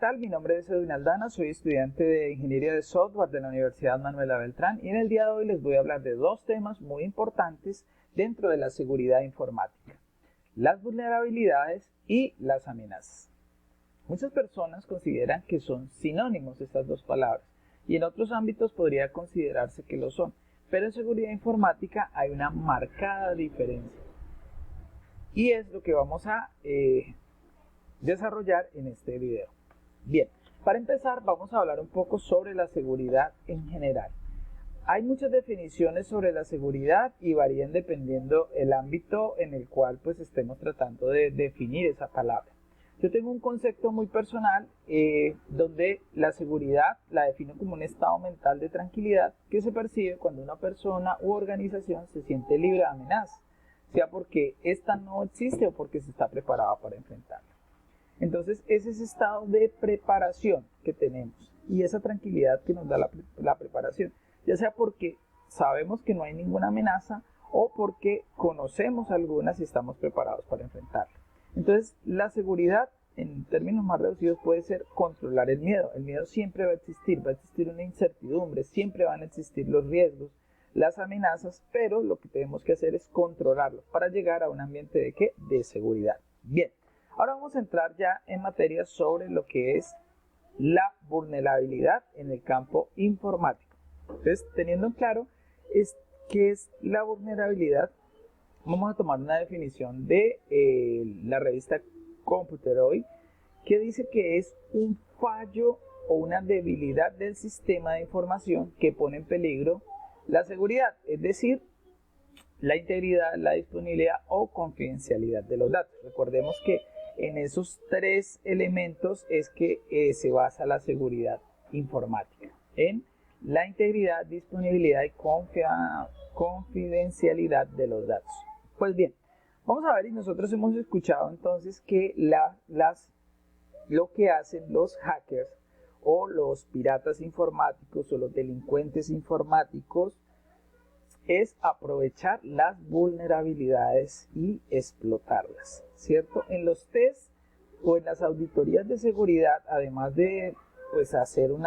tal? Mi nombre es Edwin Aldana, soy estudiante de Ingeniería de Software de la Universidad Manuela Beltrán y en el día de hoy les voy a hablar de dos temas muy importantes dentro de la seguridad informática: las vulnerabilidades y las amenazas. Muchas personas consideran que son sinónimos estas dos palabras y en otros ámbitos podría considerarse que lo son, pero en seguridad informática hay una marcada diferencia y es lo que vamos a desarrollar en este video. Bien, para empezar vamos a hablar un poco sobre la seguridad en general. Hay muchas definiciones sobre la seguridad y varían dependiendo el ámbito en el cual pues estemos tratando de definir esa palabra. Yo tengo un concepto muy personal donde la seguridad la defino como un estado mental de tranquilidad que se percibe cuando una persona u organización se siente libre de amenazas, sea porque esta no existe o porque se está preparada para enfrentarla. Entonces es ese estado de preparación que tenemos y esa tranquilidad que nos da la preparación, ya sea porque sabemos que no hay ninguna amenaza o porque conocemos algunas y estamos preparados para enfrentarla. Entonces la seguridad en términos más reducidos puede ser controlar el miedo. El miedo siempre va a existir una incertidumbre, siempre van a existir los riesgos, las amenazas, pero lo que tenemos que hacer es controlarlos para llegar a un ambiente de ¿qué? De seguridad. Bien. Ahora vamos a entrar ya en materia sobre lo que es la vulnerabilidad en el campo informático. Entonces, teniendo en claro qué es la vulnerabilidad, vamos a tomar una definición de la revista Computeroid, que dice que es un fallo o una debilidad del sistema de información que pone en peligro la seguridad, es decir, la integridad, la disponibilidad o confidencialidad de los datos. Recordemos que en esos tres elementos es que se basa la seguridad informática, en la integridad, disponibilidad y confidencialidad de los datos. Pues bien, vamos a ver, y nosotros hemos escuchado entonces que lo que hacen los hackers o los piratas informáticos o los delincuentes informáticos es aprovechar las vulnerabilidades y explotarlas, ¿cierto? En los tests o en las auditorías de seguridad, además de pues hacer un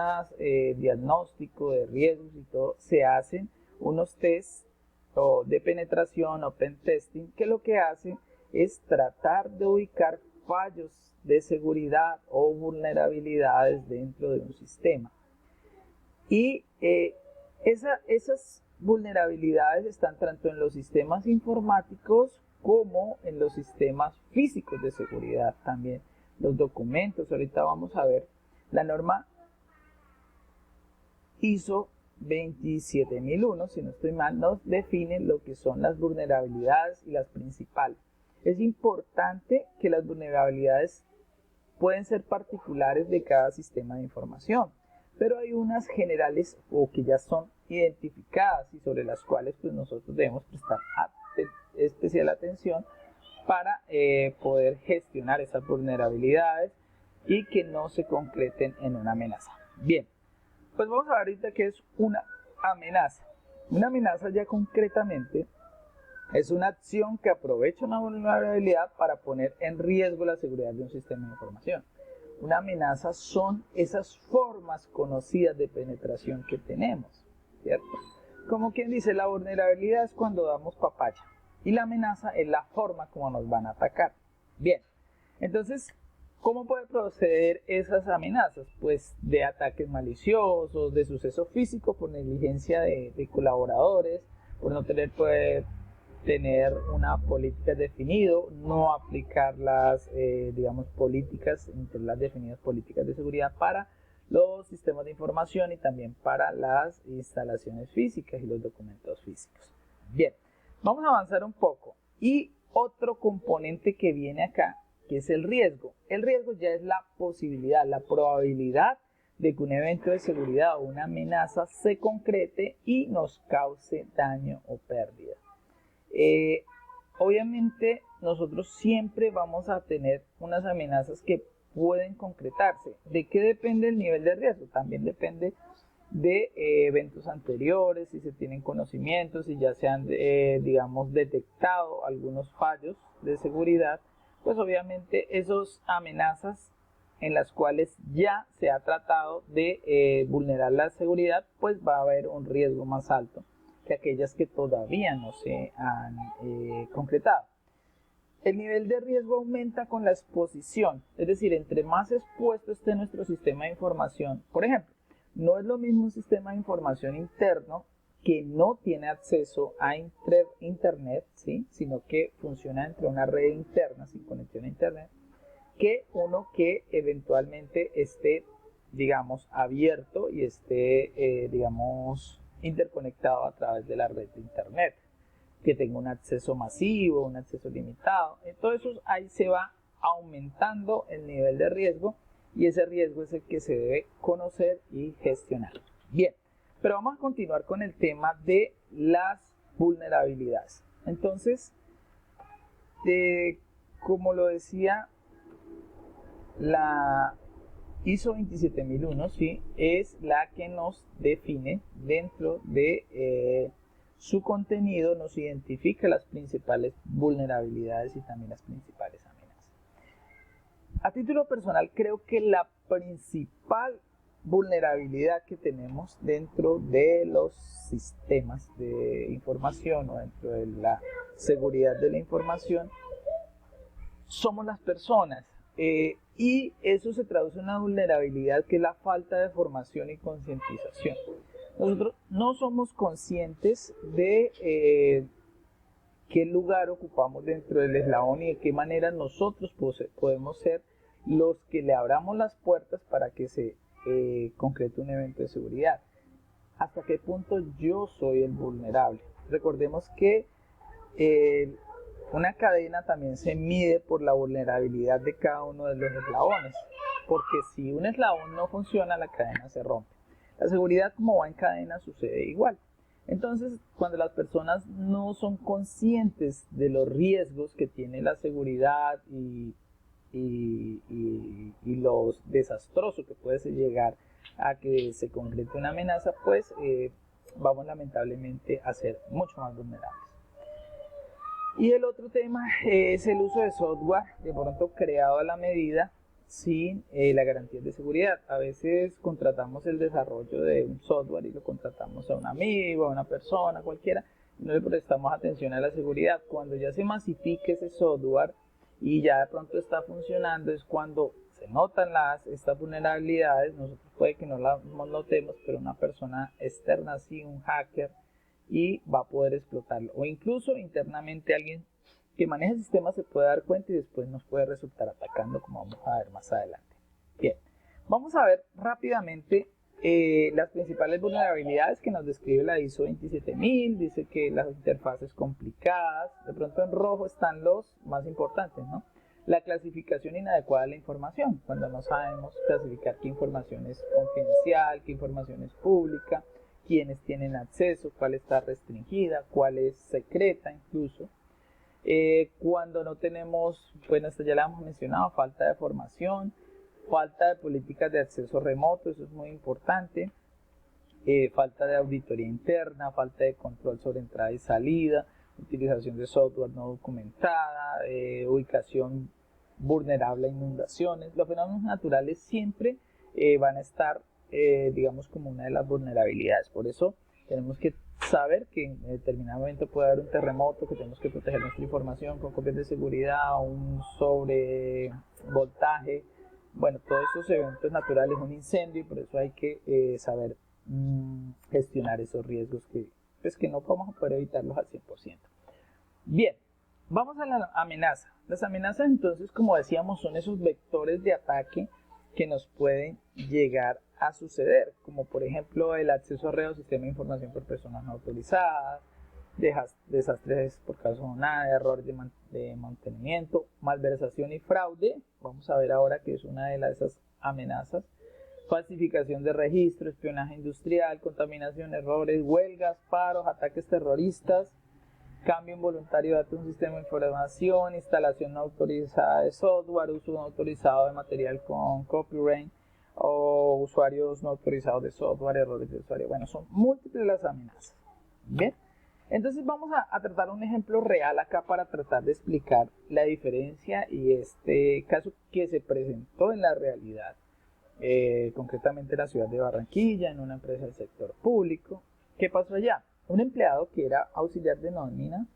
diagnóstico de riesgos y todo, se hacen unos tests de penetración o pen testing, que lo que hacen es tratar de ubicar fallos de seguridad o vulnerabilidades dentro de un sistema. Y esas vulnerabilidades están tanto en los sistemas informáticos como en los sistemas físicos de seguridad también. Los documentos, ahorita vamos a ver, la norma ISO 27001, si no estoy mal, nos define lo que son las vulnerabilidades y las principales. Es importante que las vulnerabilidades pueden ser particulares de cada sistema de información, pero hay unas generales o que ya son identificadas y sobre las cuales pues nosotros debemos prestar especial atención para poder gestionar esas vulnerabilidades y que no se concreten en una amenaza. Bien, pues vamos a ver ahorita qué es una amenaza. Una amenaza ya concretamente es una acción que aprovecha una vulnerabilidad para poner en riesgo la seguridad de un sistema de información. Una amenaza son esas formas conocidas de penetración que tenemos, ¿cierto? Como quien dice, la vulnerabilidad es cuando damos papaya y la amenaza es la forma como nos van a atacar. Bien, entonces, ¿cómo puede proceder esas amenazas? Pues de ataques maliciosos, de suceso físico por negligencia de colaboradores, por no tener una política definida, no aplicar las, políticas, entre las definidas políticas de seguridad para los sistemas de información y también para las instalaciones físicas y los documentos físicos. Bien, vamos a avanzar un poco. Y otro componente que viene acá, que es el riesgo. El riesgo ya es la posibilidad, la probabilidad de que un evento de seguridad o una amenaza se concrete y nos cause daño o pérdida. Obviamente nosotros siempre vamos a tener unas amenazas que pueden concretarse. ¿De qué depende el nivel de riesgo? También depende de eventos anteriores, si se tienen conocimientos, si ya se han detectado algunos fallos de seguridad, pues obviamente esas amenazas en las cuales ya se ha tratado de vulnerar la seguridad, pues va a haber un riesgo más alto que aquellas que todavía no se han concretado. El nivel de riesgo aumenta con la exposición, es decir, entre más expuesto esté nuestro sistema de información. Por ejemplo, no es lo mismo un sistema de información interno que no tiene acceso a internet, ¿sí? Sino que funciona entre una red interna sin conexión a internet, que uno que eventualmente esté, digamos, abierto y esté, digamos, interconectado a través de la red de internet, que tenga un acceso masivo, un acceso limitado. Entonces ahí se va aumentando el nivel de riesgo y ese riesgo es el que se debe conocer y gestionar. Bien, pero vamos a continuar con el tema de las vulnerabilidades. Entonces, como lo decía, la ISO 27001, ¿sí?, es la que nos define dentro de su contenido, nos identifica las principales vulnerabilidades y también las principales amenazas. A título personal, creo que la principal vulnerabilidad que tenemos dentro de los sistemas de información o dentro de la seguridad de la información somos las personas. Y eso se traduce en una vulnerabilidad que es la falta de formación y concientización. Nosotros no somos conscientes de qué lugar ocupamos dentro del eslabón y de qué manera nosotros podemos ser los que le abramos las puertas para que se concrete un evento de seguridad. ¿Hasta qué punto yo soy el vulnerable? Recordemos que una cadena también se mide por la vulnerabilidad de cada uno de los eslabones, porque si un eslabón no funciona, la cadena se rompe. La seguridad, como va en cadena, sucede igual. Entonces, cuando las personas no son conscientes de los riesgos que tiene la seguridad y lo desastroso que puede llegar a que se concrete una amenaza, pues vamos lamentablemente a ser mucho más vulnerables. Y el otro tema es el uso de software de pronto creado a la medida sin la garantía de seguridad. A veces contratamos el desarrollo de un software y lo contratamos a un amigo, a una persona, cualquiera, y no le prestamos atención a la seguridad. Cuando ya se masifique ese software y ya de pronto está funcionando, es cuando se notan estas vulnerabilidades. Nosotros puede que no las notemos, pero una persona externa, sí, un hacker, y va a poder explotarlo, o incluso internamente alguien que maneja el sistema se puede dar cuenta y después nos puede resultar atacando, como vamos a ver más adelante. Bien, vamos a ver rápidamente las principales vulnerabilidades que nos describe la ISO 27000. Dice que las interfaces complicadas, de pronto en rojo están los más importantes, ¿no? La clasificación inadecuada de la información, cuando no sabemos clasificar qué información es confidencial, qué información es pública, quiénes tienen acceso, cuál está restringida, cuál es secreta incluso. Cuando no tenemos, bueno, esto ya lo hemos mencionado, falta de formación, falta de políticas de acceso remoto, eso es muy importante, falta de auditoría interna, falta de control sobre entrada y salida, utilización de software no documentada, ubicación vulnerable a inundaciones. Los fenómenos naturales siempre van a estar digamos, como una de las vulnerabilidades. Por eso tenemos que saber que en determinado momento puede haber un terremoto, que tenemos que proteger nuestra información con copias de seguridad, un sobrevoltaje, bueno, todos esos eventos naturales, un incendio, y por eso hay que saber gestionar esos riesgos que no vamos a poder evitarlos al 100%. Bien, vamos a la amenaza. Las amenazas, entonces, como decíamos, son esos vectores de ataque que nos pueden llegar a suceder, como por ejemplo el acceso a red o sistema de información por personas no autorizadas, desastres por causa de nada, errores de mantenimiento, malversación y fraude. Vamos a ver ahora que es una de esas amenazas. Falsificación de registro, espionaje industrial, contaminación, errores, huelgas, paros, ataques terroristas, cambio involuntario de datos de un sistema de información, instalación no autorizada de software, uso no autorizado de material con copyright o usuarios no autorizados de software, errores de usuario. Bueno, son múltiples las amenazas. Bien, Entonces vamos a tratar un ejemplo real acá para tratar de explicar la diferencia y este caso que se presentó en la realidad, concretamente en la ciudad de Barranquilla, en una empresa del sector público. ¿Qué pasó allá? Un empleado que era auxiliar de nómina,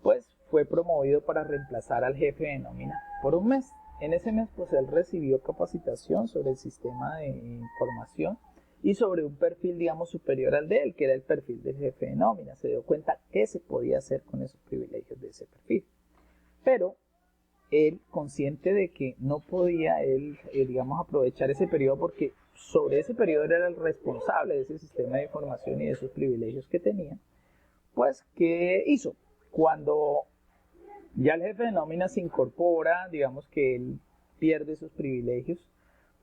pues fue promovido para reemplazar al jefe de nómina por un mes. En ese mes, pues él recibió capacitación sobre el sistema de información y sobre un perfil, digamos, superior al de él, que era el perfil del jefe de nómina. Se dio cuenta qué se podía hacer con esos privilegios de ese perfil. Pero él, consciente de que no podía él, digamos, aprovechar ese periodo porque sobre ese periodo era el responsable de ese sistema de información y de esos privilegios que tenía, pues, ¿qué hizo? Cuando ya el jefe de nómina se incorpora, digamos que él pierde sus privilegios,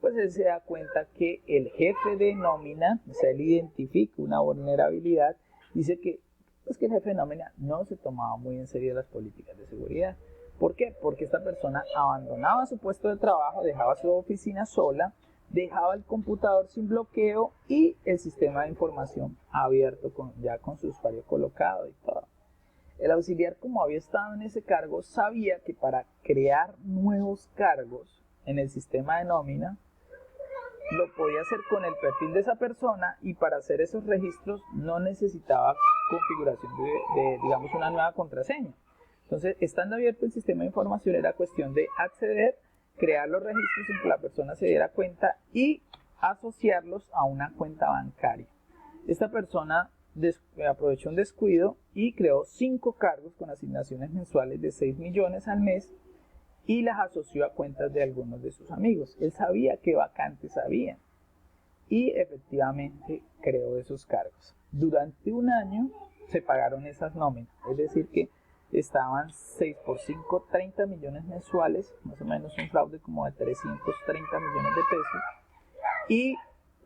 pues él se da cuenta que el jefe de nómina, o sea, él identifica una vulnerabilidad, dice que, pues que el jefe de nómina no se tomaba muy en serio las políticas de seguridad. ¿Por qué? Porque esta persona abandonaba su puesto de trabajo, dejaba su oficina sola, dejaba el computador sin bloqueo y el sistema de información abierto ya con su usuario colocado y todo. El auxiliar, como había estado en ese cargo, sabía que para crear nuevos cargos en el sistema de nómina, lo podía hacer con el perfil de esa persona y para hacer esos registros no necesitaba configuración de digamos, una nueva contraseña. Entonces, estando abierto el sistema de información, era cuestión de acceder, crear los registros sin que la persona se diera cuenta y asociarlos a una cuenta bancaria. Esta persona aprovechó un descuido y creó 5 cargos con asignaciones mensuales de 6 millones al mes y las asoció a cuentas de algunos de sus amigos. Él sabía qué vacantes había y efectivamente creó esos cargos. Durante un año se pagaron esas nóminas, es decir que estaban 6 por 5, 30 millones mensuales, más o menos un fraude como de 330 millones de pesos, y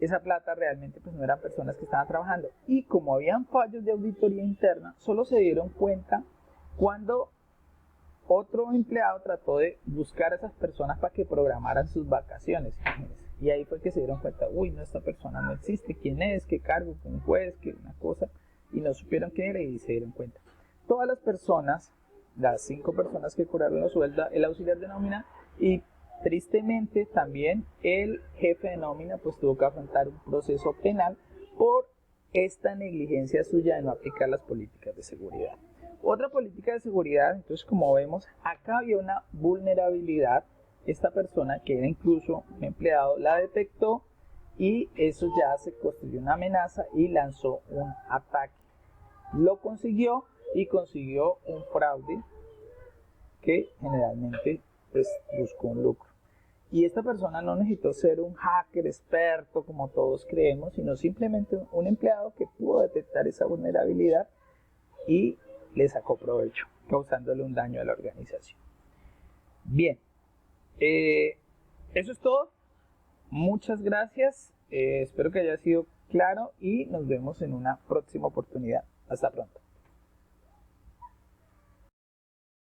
esa plata realmente pues no eran personas que estaban trabajando, y como habían fallos de auditoría interna, solo se dieron cuenta cuando otro empleado trató de buscar a esas personas para que programaran sus vacaciones, imagínense. Y ahí fue que se dieron cuenta, uy, no, esta persona no existe, quién es, qué cargo, un juez, qué una cosa, y no supieron quién era y se dieron cuenta. Todas las personas, las 5 personas que cobraron la suelda, el auxiliar de nómina y tristemente también el jefe de nómina pues tuvo que afrontar un proceso penal por esta negligencia suya de no aplicar las políticas de seguridad. Otra política de seguridad, entonces como vemos, acá había una vulnerabilidad. Esta persona, que era incluso un empleado, la detectó y eso ya se constituyó una amenaza y lanzó un ataque. Lo consiguió y consiguió un fraude que generalmente pues, buscó un lucro. Y esta persona no necesitó ser un hacker experto como todos creemos, sino simplemente un empleado que pudo detectar esa vulnerabilidad y le sacó provecho, causándole un daño a la organización. Bien, eso es todo. Muchas gracias. Espero que haya sido claro y nos vemos en una próxima oportunidad. Hasta pronto.